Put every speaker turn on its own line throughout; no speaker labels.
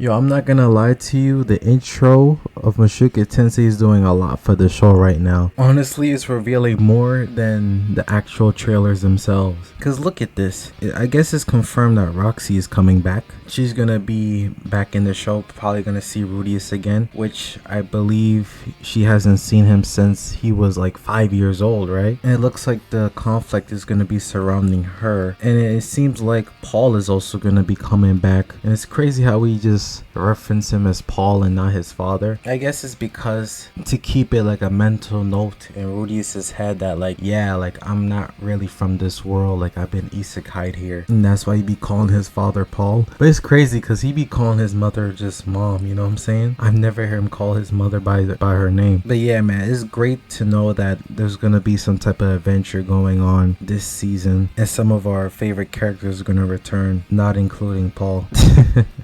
Yo, I'm not gonna lie to you, the intro of Mushoku Tensei is doing a lot for the show right now. Honestly, it's revealing more than the actual trailers themselves. Cause look at this. I guess it's confirmed that Roxy is coming back. She's gonna be back in the show, probably gonna see Rudeus again, which I believe she hasn't seen him since he was like 5 years old, right? And it looks like the conflict is gonna be surrounding her. And it seems like Paul is also gonna be coming back. And it's crazy how we just reference him as Paul and not his father. I guess it's because to keep it like a mental note in Rudeus's head that like, yeah, like I'm not really from this world, like I've been isekai'd here, and that's why he be calling his father Paul. But it's crazy because he be calling his mother just mom, you know what I'm saying? I've never heard him call his mother by her name. But yeah, man, it's great to know that there's gonna be some type of adventure going on this season, and some of our favorite characters are gonna return, not including Paul.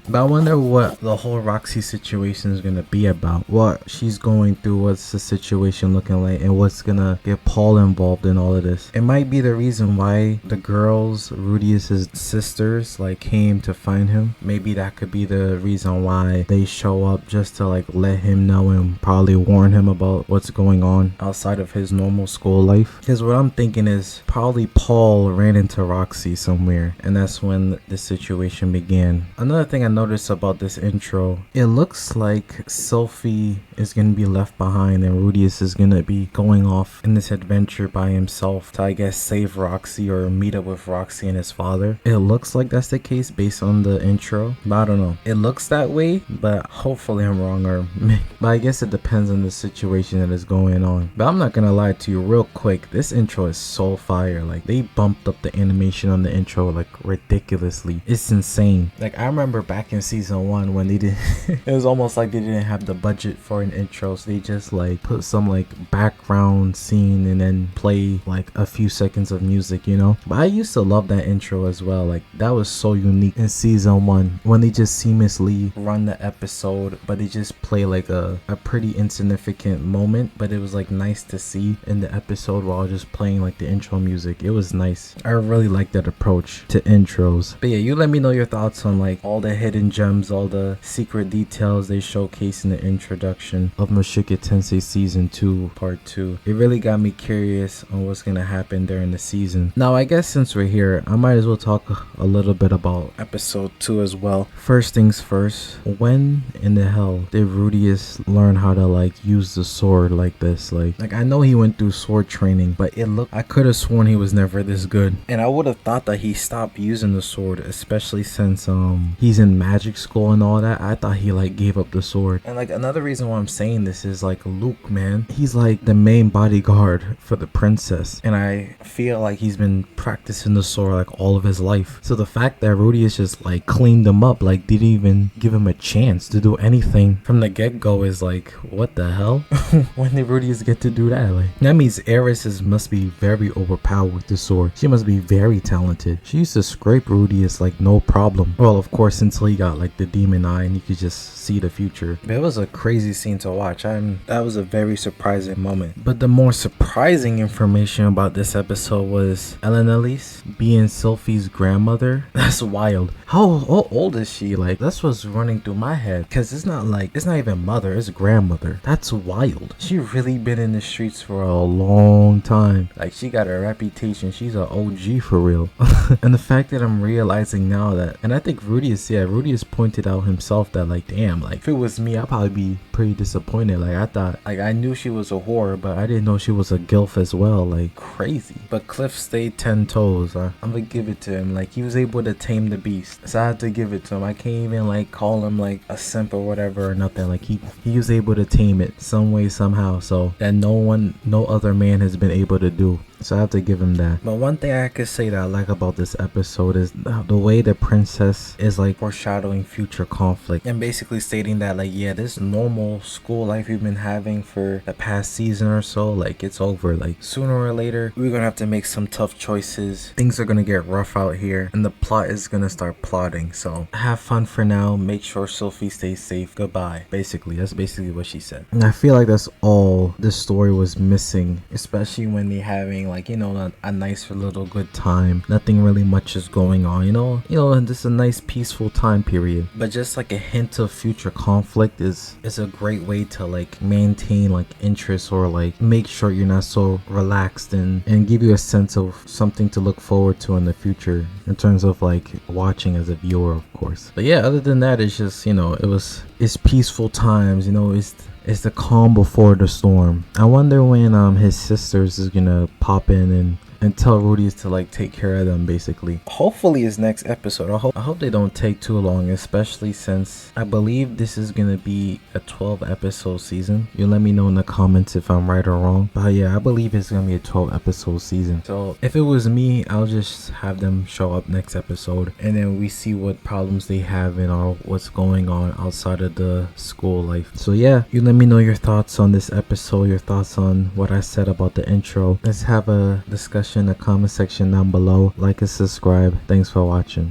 But I wonder what the whole Roxy situation is gonna be about, what she's going through, what's the situation looking like, and what's gonna get Paul involved in all of this. It might be the reason why the girls, Rudeus's sisters, like came to find him. Maybe that could be the reason why they show up, just to like let him know and probably warn him about what's going on outside of his normal school life. Because what I'm thinking is probably Paul ran into Roxy somewhere, and that's when the situation began. Another thing I noticed about this intro, it looks like Sophie is gonna be left behind and Rudeus is gonna be going off in this adventure by himself to, I guess, save Roxy or meet up with Roxy and his father. It looks like that's the case based on the intro, but I don't know. It looks that way, but hopefully I'm wrong, but I guess it depends on the situation that is going on. But I'm not gonna lie to you real quick, this intro is so fire. Like they bumped up the animation on the intro like ridiculously. It's insane. Like I remember back in season 1 when they did it was almost like they didn't have the budget for an intro, so they just like put some like background scene and then play like a few seconds of music, you know. But I used to love that intro as well. Like that was so unique in season 1 when they just seamlessly run the episode, but they just play like a pretty insignificant moment, but it was like nice to see in the episode while just playing like the intro music. It was nice. I really like that approach to intros. But yeah, you let me know your thoughts on like all the hidden gems, all the secret details they showcase in the introduction of Mushoku Tensei season 2 part 2. It really got me curious on what's gonna happen during the season. Now I guess since we're here, I might as well talk a little bit about episode 2 as well. First things first, when in the hell did Rudeus learn how to like use the sword like this? Like I know he went through sword training, but I could have sworn he was never this good, and I would have thought that he stopped using the sword, especially since he's in magic school and all that. I thought he like gave up the sword. And like another reason why I'm saying this is like Luke, man, he's like the main bodyguard for the princess, and I feel like he's been practicing the sword like all of his life. So the fact that Rudeus just like cleaned him up, like didn't even give him a chance to do anything from the get-go, is like, what the hell? When did Rudeus get to do that? Like that means Eris must be very overpowered with the sword. She must be very talented. She used to scrape Rudeus like no problem. Well, of course, until he got like the demon eye and you could just see the future. But it was a crazy scene to watch. That was a very surprising moment. But the more surprising information about this episode was Elise being Sophie's grandmother. That's wild. How old is she? Like that's what's running through my head, because it's not even mother, it's grandmother. That's wild. She really been in the streets for a long time. Like she got a reputation. She's an OG for real. And the fact that I'm realizing now that, and I think Rudeus pointed out himself that like, damn, like if it was me, I'd probably be pretty disappointed. Like I thought, like I knew she was a whore, but I didn't know she was a gilf as well. Like crazy. But Cliff stayed 10 toes. I'm gonna give it to him. Like he was able to tame the beast, so I have to give it to him. I can't even like call him like a simp or whatever or nothing. Like he was able to tame it some way, somehow, so that no other man has been able to do. So I have to give him that. But one thing I could say that I like about this episode is the way the princess is like foreshadowing future conflict and basically stating that like, yeah, this normal school life we've been having for the past season or so, like it's over. Like sooner or later we're gonna have to make some tough choices. Things are gonna get rough out here and the plot is gonna start plotting. So have fun for now. Make sure Sophie stays safe. Goodbye. That's basically what she said. And I feel like that's all this story was missing, especially when they having like, you know, a nice little good time. Nothing really much is going on, and just a nice peaceful time period. But just like a hint of future conflict is a great way to like maintain like interest, or like make sure you're not so relaxed, and give you a sense of something to look forward to in the future in terms of like watching as a viewer, of course. But yeah, other than that, it's just, it's peaceful times, it's the calm before the storm. I wonder when his sisters is gonna pop in and tell Rudeus to like take care of them, basically. Hopefully his next episode, I hope they don't take too long, especially since I believe this is gonna be a 12 episode season. You let me know in the comments if I'm right or wrong, but yeah, I believe it's gonna be a 12 episode season. So if it was me, I'll just have them show up next episode, and then we see what problems they have or what's going on outside of the school life. So yeah, you let me know your thoughts on this episode, your thoughts on what I said about the intro. Let's have a discussion in the comment section down below. Like and subscribe. Thanks for watching.